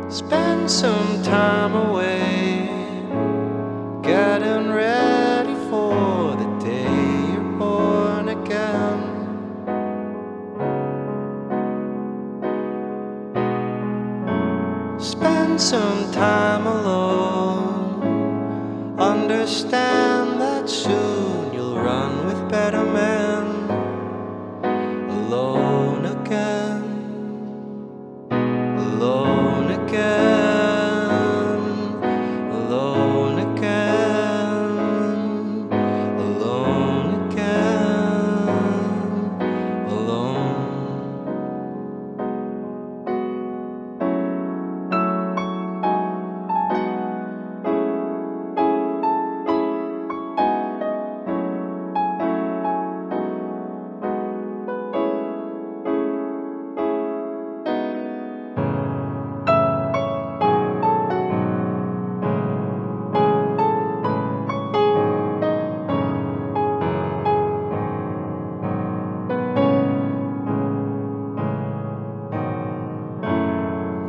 Spend some time away, getting ready for the day you're born again. Spend some time alone, understand that soon you'll run with better men. Alone again, alone again, alone again, alone again, alone.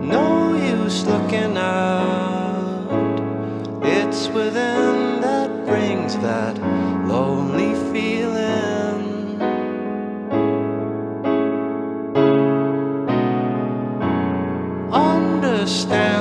No use looking out, it's within that brings that lonely feeling. Understand